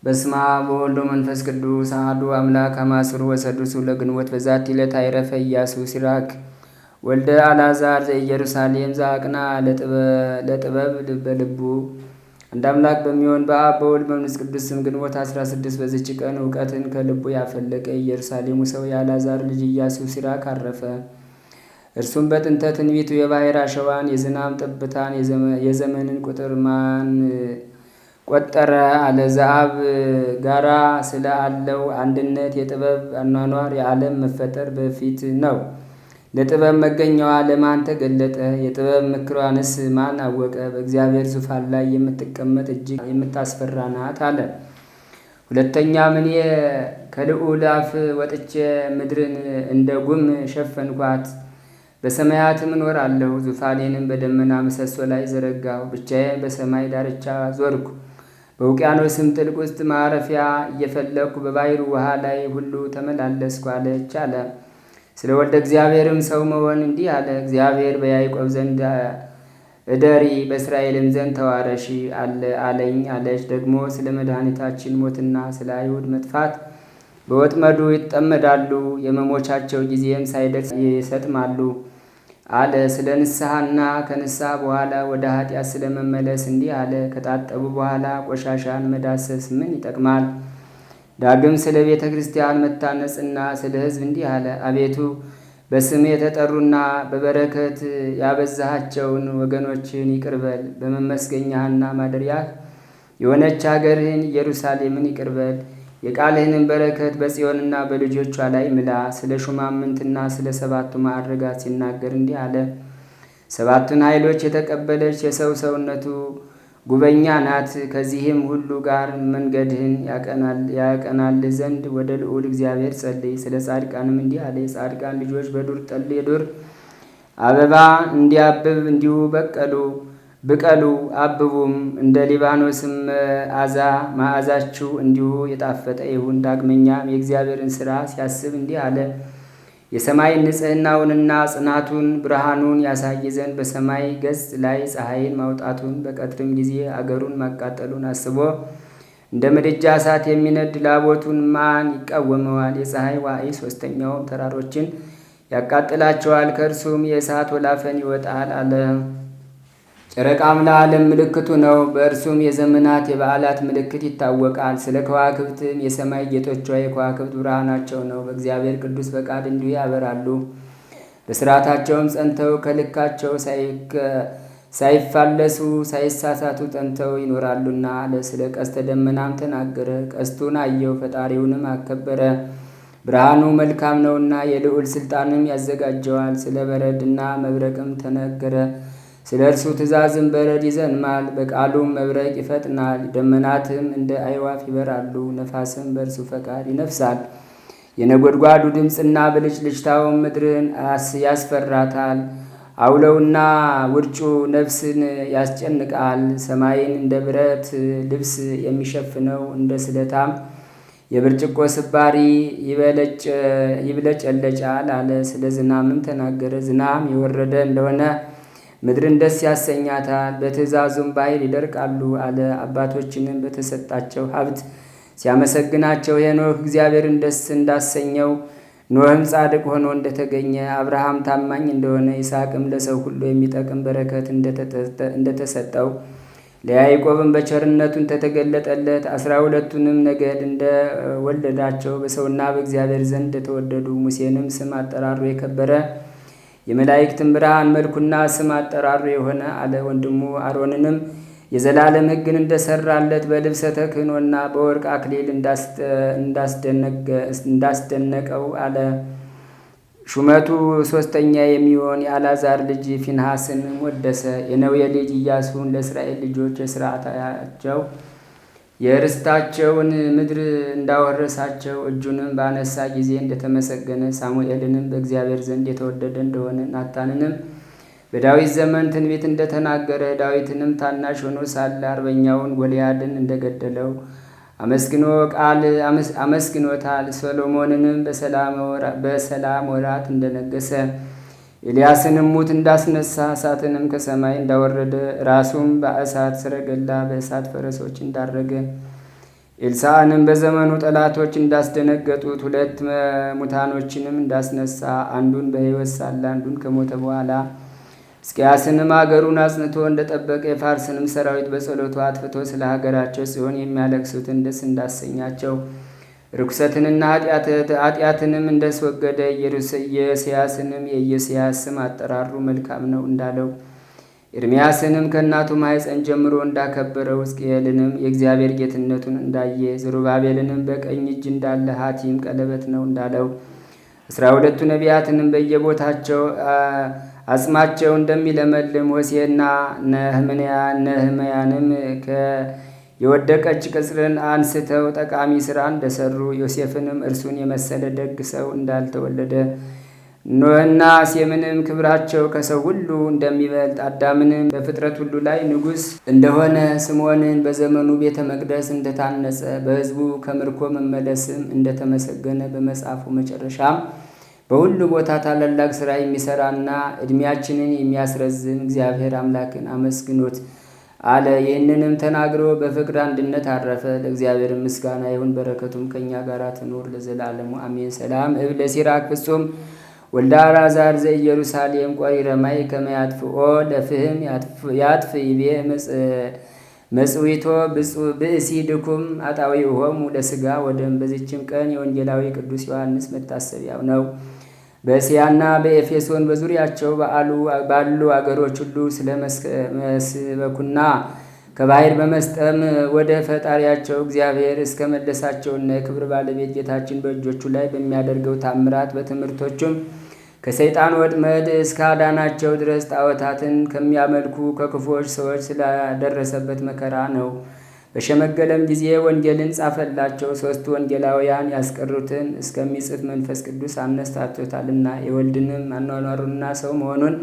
በስመ አብ ወወልድ ወመንፈስ ቅዱስ አሐዱ አምላክ አማስሩ ወሰዱሱ ለግንቦት በዛቲ ዕለት አይረፈ ኢያሱ ሲራክ ወልደ አልዓዛር ዘኢየሩሳሌም ዘአቅና ለጥበብ በልቡ። እንደ አምላክ በሚሆን በአብ በወልድ በመንፈስ ቅዱስ ስም ግንቦት 16 በዚች ቀን እውቀትን ከልቡ ያፈለቀ ኢየሩሳሌሙ ሰው የአልዓዛር ልጅ ኢያሱ ሲራክ አረፈ። እርሱም በጥንተ ትንቢቱ የባሕር አሸዋን የዝናብ ጠብታን የዘመንን ቁጥር ማን ቆጠረ አለ። ዘአብ ጋራ ስለ አለው አንድነት የጥበብ አኗኗር የዓለም መፈጠር በፊት ነው። ለጥበብ መገኛዋ ለማን ተገለጠ? የጥበብ ምክሯንስ ማን አወቀ? በእግዚአብሔር ዙፋን ላይ የምትቀመጥ እጅግ የምታስፈራ ናት አለ። ሁለተኛም እኔ ከልዑል አፍ ወጥቼ ምድርን እንደ ጉም ሸፈንኳት፣ በሰማያትም እኖራለሁ። ዙፋኔንም በደመና ምሰሶ ላይ ዘረጋሁ። ብቻዬን በሰማይ ዳርቻ ዞርኩ፣ በውቅያኖስም ጥልቅ ውስጥ ማረፊያ እየፈለግኩ በባሕሩ ውሃ ላይ ሁሉ ተመላለስኩ አለች አለ። ስለ ወልደ እግዚአብሔርም ሰው መሆን እንዲህ አለ። እግዚአብሔር በያዕቆብ ዘንድ እደሪ በእስራኤልም ዘንድ ተዋረሺ አለኝ አለች። ደግሞ ስለ መድኃኒታችን ሞትና ስለ አይሁድ መጥፋት በወጥመዱ ይጠመዳሉ፣ የመሞቻቸው ጊዜም ሳይደርስ ይሰጥማሉ አለ። ስለ ንስሐና ከንስሐ በኋላ ወደ ኃጢአት ስለ መመለስ እንዲህ አለ። ከታጠቡ በኋላ ቆሻሻን መዳሰስ ምን ይጠቅማል? ዳግም ስለ ቤተ ክርስቲያን መታነጽና ስለ ሕዝብ እንዲህ አለ። አቤቱ በስም የተጠሩና በበረከት ያበዛሃቸውን ወገኖችን ይቅርበል። በመመስገኛህና ማደሪያህ የሆነች አገርህን ኢየሩሳሌምን ይቅርበል። የቃልህንም በረከት በጽዮንና በልጆቿ ላይ ምላ። ስለ ሹማምንትና ስለ ሰባቱ ማዕርጋት ሲናገር እንዲህ አለ። ሰባቱን ኃይሎች የተቀበለች የሰው ሰውነቱ ጉበኛ ናት። ከዚህም ሁሉ ጋር መንገድህን ያቀናልህ ዘንድ ወደ ልዑል እግዚአብሔር ጸልይ። ስለ ጻድቃንም እንዲህ አለ። የጻድቃን ልጆች በዱር ጠል የዱር አበባ እንዲያብብ እንዲሁ ብቀሉ አብቡም፣ እንደ ሊባኖስም መዓዛችሁ እንዲሁ የጣፈጠ ይሁን። ዳግመኛም የእግዚአብሔርን ሥራ ሲያስብ እንዲህ አለ። የሰማይን ንጽሕናውንና ጽናቱን ብርሃኑን ያሳይ ዘንድ በሰማይ ገጽ ላይ ፀሐይን ማውጣቱን በቀትርም ጊዜ አገሩን ማቃጠሉን አስቦ እንደ ምድጃ እሳት የሚነድ ላቦቱን ማን ይቃወመዋል? የፀሐይ ዋዕይ ሦስተኛውም ተራሮችን ያቃጥላቸዋል፣ ከእርሱም የእሳት ወላፈን ይወጣል አለ። ጨረቃም ለዓለም ምልክቱ ነው፣ በእርሱም የዘመናት የበዓላት ምልክት ይታወቃል። ስለ ከዋክብትም የሰማይ ጌቶቿ የከዋክብት ብርሃናቸው ነው። በእግዚአብሔር ቅዱስ ፈቃድ እንዲሁ ያበራሉ። በሥርዓታቸውም ጸንተው ከልካቸው ሳይፋለሱ ሳይሳሳቱ ጸንተው ይኖራሉና አለ። ስለ ቀስተ ደመናም ተናገረ። ቀስቱን አየው፣ ፈጣሪውንም አከበረ። ብርሃኑ መልካም ነውና የልዑል ሥልጣንም ያዘጋጀዋል። ስለ በረድና መብረቅም ተነገረ። ስለ እርሱ ትእዛዝም በረድ ይዘንማል፣ በቃሉም መብረቅ ይፈጥናል። ደመናትም እንደ አይዋፍ ይበራሉ፣ ነፋስም በእርሱ ፈቃድ ይነፍሳል። የነጎድጓዱ ድምፅና ብልጭልጭታውም ምድርን ያስፈራታል። አውለውና ውርጩ ነፍስን ያስጨንቃል። ሰማይን እንደ ብረት ልብስ የሚሸፍነው እንደ ስለታም የብርጭቆ ስባሪ ይብለጨለጫል አለ። ስለ ዝናምም ተናገረ። ዝናም የወረደ እንደሆነ ምድርን ደስ ያሰኛታል፣ በትእዛዙም ባሕር ይደርቃሉ አለ። አባቶችንም በተሰጣቸው ሀብት ሲያመሰግናቸው ሄኖክ እግዚአብሔርን ደስ እንዳሰኘው፣ ኖህም ጻድቅ ሆኖ እንደተገኘ፣ አብርሃም ታማኝ እንደሆነ፣ ይስሐቅም ለሰው ሁሉ የሚጠቅም በረከት እንደተሰጠው፣ ለያዕቆብም በቸርነቱ እንደተገለጠለት፣ 12ቱንም ነገድ እንደወለዳቸው፣ በሰውና በእግዚአብሔር ዘንድ እንደተወደዱ፣ ሙሴንም ስም አጠራሩ የከበረ የመላእክትን ብርሃን መልኩና ስም አጠራሩ የሆነ አለ። ወንድሙ አሮንንም የዘላለም ሕግን እንደሰራለት በልብሰ ተክህኖና በወርቅ አክሊል እንዳስደነቀው አለ። ሹመቱ 3ኛ የሚሆን የአልዓዛር ልጅ ፊንሐስን ወደሰ። የነዌ ልጅ ኢያሱን ለእስራኤል ልጆች የሥርዓታቸው የርስታቸውን ምድር እንዳወረሳቸው እጁንም ባነሳ ጊዜ እንደተመሰገነ፣ ሳሙኤልንም በእግዚአብሔር ዘንድ የተወደደ እንደሆነ፣ ናታንንም በዳዊት ዘመን ትንቢት እንደተናገረ፣ ዳዊትንም ታናሽ ሆኖ ሳለ አርበኛውን ጎልያድን እንደገደለው አመስግኖታል። ሰሎሞንንም በሰላም ወራት እንደነገሰ፣ ኤልያስንም ሙት እንዳስነሳ፣ እሳትንም ከሰማይ እንዳወረደ፣ ራሱም በእሳት ሰረገላ በእሳት ፈረሶች እንዳረገ፣ ኤልሳዕንም በዘመኑ ጠላቶች እንዳስደነገጡት 2 ሙታኖችንም እንዳስነሳ አንዱን በሕይወት ሳለ አንዱን ከሞተ በኋላ ሕዝቅያስንም አገሩን አጽንቶ እንደጠበቀ የፋርስንም ሰራዊት በጸሎቱ አጥፍቶ ስለ ሀገራቸው ጽዮን የሚያለቅሱትን ደስ እንዳሰኛቸው ርኩሰትንና ኃጢአትንም እንዳስወገደ የኢዮስያስንም የኢዮስያስ ስም አጠራሩ መልካም ነው እንዳለው ኤርምያስንም ከእናቱ ማኅፀን ጀምሮ እንዳከበረው ሕዝቅኤልንም የእግዚአብሔር ጌትነቱን እንዳየ ዘሩባቤልንም በቀኝ እጅ እንዳለ ሐቲም ቀለበት ነው እንዳለው 12ቱ ነቢያትንም በየቦታቸው አጽማቸው እንደሚለመልም ሆሴዕና ነህምያንም የወደቀች ቅጽርን አንስተው ጠቃሚ ሥራ እንደሰሩ ዮሴፍንም እርሱን የመሰለ ደግ ሰው እንዳልተወለደ ኖህና ሴምንም ክብራቸው ከሰው ሁሉ እንደሚበልጥ አዳምንም በፍጥረት ሁሉ ላይ ንጉሥ እንደሆነ ስምዖንን በዘመኑ ቤተ መቅደስ እንደታነጸ በሕዝቡ ከምርኮ መመለስም እንደተመሰገነ በመጽሐፉ መጨረሻም በሁሉ ቦታ ታላላቅ ሥራ የሚሠራና ዕድሜያችንን የሚያስረዝም እግዚአብሔር አምላክን አመስግኖት አለ። ይህንንም ተናግሮ በፍቅር አንድነት አረፈ። ለእግዚአብሔር ምስጋና ይሁን፣ በረከቱም ከእኛ ጋር ትኑር ለዘላለሙ አሜን። ሰላም እብል ለሲራክ ፍጹም ወልደ አልዓዛር ዘኢየሩሳሌም ቆሪረ ማይ ከመ ያጥፍኦ ለፍህም ያጥፍ ይቤ መጽዊቶ ብእሲ ድኩም አጣዊሆሙ ለሥጋ ወደም። በዚችም ቀን የወንጌላዊ ቅዱስ ዮሐንስ መታሰቢያው ነው። በእስያና በኤፌሶን በዙሪያቸው ባሉ አገሮች ሁሉ ስለ መስበኩና ከባሕር በመስጠም ወደ ፈጣሪያቸው እግዚአብሔር እስከ መለሳቸውና የክብር ባለቤት ጌታችን በእጆቹ ላይ በሚያደርገው ታምራት በትምህርቶቹም ከሰይጣን ወጥመድ እስከ አዳናቸው ድረስ ጣዖታትን ከሚያመልኩ ከክፉዎች ሰዎች ስላደረሰበት መከራ ነው። በሸመገለም ጊዜ ወንጌልን ጻፈላቸው። 3 ወንጌላውያን ያስቀሩትን እስከሚጽፍ መንፈስ ቅዱስ አነሳስቶታልና የወልድንም አኗኗሩንና ሰው መሆኑን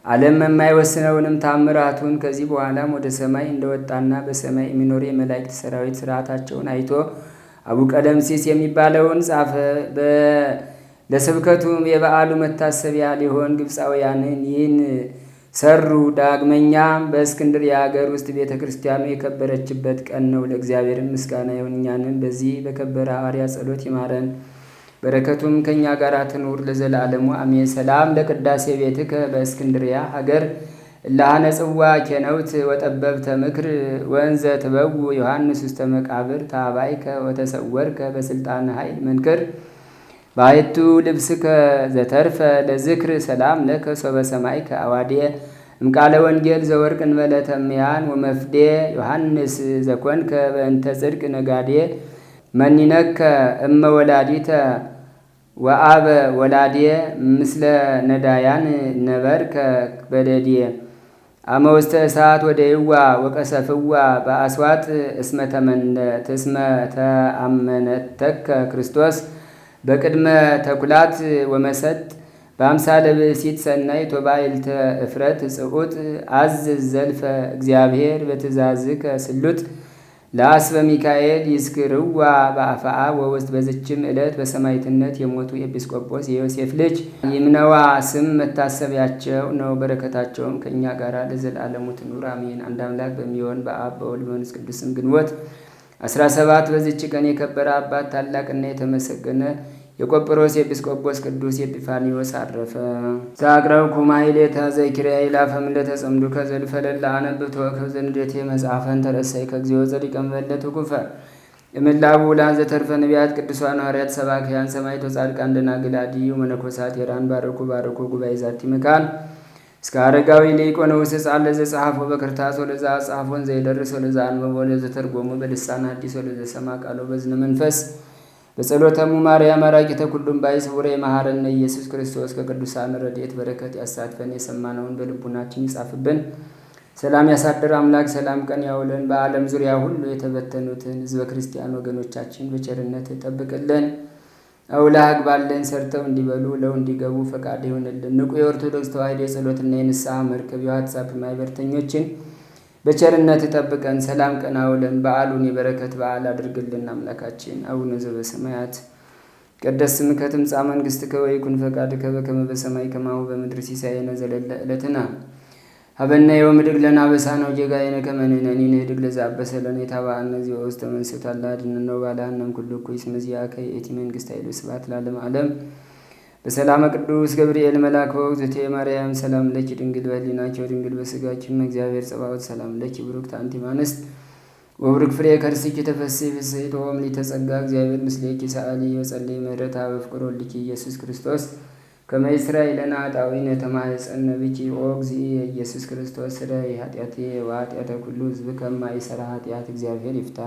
ዓለም የማይወስነውንም ታምራቱን ከዚህ በኋላም ወደ ሰማይ እንደወጣና በሰማይ የሚኖር የመላእክት ሰራዊት ስርዓታቸውን አይቶ አቡቀለምሲስ የሚባለውን ጻፈ። ለስብከቱም የበዓሉ መታሰቢያ ሊሆን ግብፃውያንን ይህን ሰሩ። ዳግመኛም በእስክንድርያ ሀገር ውስጥ ቤተ ክርስቲያኑ የከበረችበት ቀን ነው። ለእግዚአብሔር ምስጋና ይሁን፣ እኛንም በዚህ በከበረ ሐዋርያ ጸሎት ይማረን፣ በረከቱም ከእኛ ጋር ትኑር ለዘላለሙ አሜን። ሰላም ለቅዳሴ ቤትከ በእስክንድርያ ሀገር እላሃነ ጽዋ ኬነውት ወጠበብተ ምክር ወንዘ ትበው ዮሐንስ ውስተ መቃብር ታባይከ ወተሰወርከ በስልጣነ ኃይል መንክር ባይቱ ልብስከ ዘተርፈ ለዝክር ሰላም ለከ ሶበ ሰማይከ አዋዴ እምቃለ ወንጌል ዘወርቅ እንበለ ተምያን ወመፍዴ ዮሐንስ ዘኮንከ በእንተ ጽድቅ ነጋዴ መኒነከ እመ ወላዲተ ወአበ ወላዴ ምስለ ነዳያን ነበርከ በደዴ አመ ውስተ እሳት ወደይዋ ወቀሰፍዋ በአስዋጥ እስመ ተአመነተከ ክርስቶስ በቅድመ ተኩላት ወመሰጥ በአምሳለ ብእሲት ሰናይ ቶባይልተ እፍረት ጽዑጥ አዝዝ ዘልፈ እግዚአብሔር በትእዛዝከ ስሉጥ ለአስበ ሚካኤል ይዝክርዋ በአፍአ ወውስጥ። በዝችም ዕለት በሰማዕትነት የሞቱ ኤጲስቆጶስ የዮሴፍ ልጅ ይምነዋ ስም መታሰቢያቸው ነው። በረከታቸውም ከእኛ ጋር ለዘላለሙ ትኑር አሜን። አንድ አምላክ በሚሆን በአብ በወልድ በመንፈስ ቅዱስም ግንቦት 17 በዚች ቀን የከበረ አባት ታላቅና የተመሰገነ የቆጵሮስ ኤጲስቆጶስ ቅዱስ ኤጲፋኒዎስ አረፈ። ዛቅረብ ኩማይሌታ ዘይኪርያ ይላፈም እንደተጸምዱ ከዘልፈለላ አነብቶ ከዘንዴቴ መጽሐፈን ተረሳይ ከግዚኦ ጸዲቀ መበለት ኩፈ የምላቡ ላን ዘተርፈ ነቢያት ቅዱሳን ሐዋርያት ሰባክያን ሰማዕት ወጻድቃን ደናግል አድዩ መነኮሳት የራን ባረኩ ጉባኤ ዛቲ መካን እስከ አረጋዊ ሊቆኖስ ሕፃን ለዘጸሐፎ በክርታስ ወለዛ ጸሐፎን ዘይደርስ ወለዛ አንበቦ ለዘተርጎሙ በልሳን አዲስ ወለዘሰማ ቃሎ በዝነ መንፈስ በጸሎተሙ ማርያም አራቂተ ኩሉም ባይ ስውረ መሐረነ ኢየሱስ ክርስቶስ ከቅዱሳን ረድኤት በረከት ያሳትፈን። የሰማነውን በልቡናችን ይጻፍብን። ሰላም ያሳድር አምላክ ሰላም ቀን ያውለን። በዓለም ዙሪያ ሁሉ የተበተኑትን ሕዝበ ክርስቲያን ወገኖቻችን በቸርነት ጠብቅልን። አውላግ ባለን ሰርተው እንዲበሉ ለው እንዲገቡ ፈቃድ ይሆንልን። ንቁ የኦርቶዶክስ ተዋሕዶ የጸሎትና የንስሐ መርከብ የዋትሳፕ ማይበርተኞችን በቸርነት ጠብቀን። ሰላም ቀን አውለን። በዓሉን የበረከት በዓል አድርግልን። አምላካችን አቡነ ዘበሰማያት ይትቀደስ ስምከ ትምጻእ መንግሥትከ ወይኩን ፈቃድከ በከመ በሰማይ ከማሁ በምድር ሲሳየነ ዘለለ ዕለትነ ሀበና የወም ድግ ለና በሳነው ጀጋየነ ከመንነኒ ንህድግ ለዛበሰ ለነ የታባአነ እዚኦ ውስተ መንሱት አላድን ነው ባላህነም ኩሉ ኩይስ መዚያ ከየቲ መንግስት ኃይሉ ስብሐት ለዓለም ዓለም። በሰላመ ቅዱስ ገብርኤል መልአክ ወእግዝእቴ ማርያም ሰላም ለኪ ድንግል በህሊናቸው ድንግል በስጋችን እግዚአብሔር ጸባኦት ሰላም ለኪ ብሩክት አንቲ እምአንስት ወብሩክ ፍሬ ከርስኪ ተፈሥሒ ፍሥሕት ወምልዕተ ጸጋ እግዚአብሔር ምስሌኪ ሰአሊ ወጸልይ ምህረታ በፍቅር ወልድኪ ኢየሱስ ክርስቶስ ከመ ይስረይ ለነ ኃጣውኢነ ተማኅፀነ ብኪ ኦ እግዚእ ኢየሱስ ክርስቶስ ስረይ ኃጢአቴ ወኃጢአተ ኩሉ ሕዝብ ከማይሠራ ኃጢአት እግዚአብሔር ይፍታ።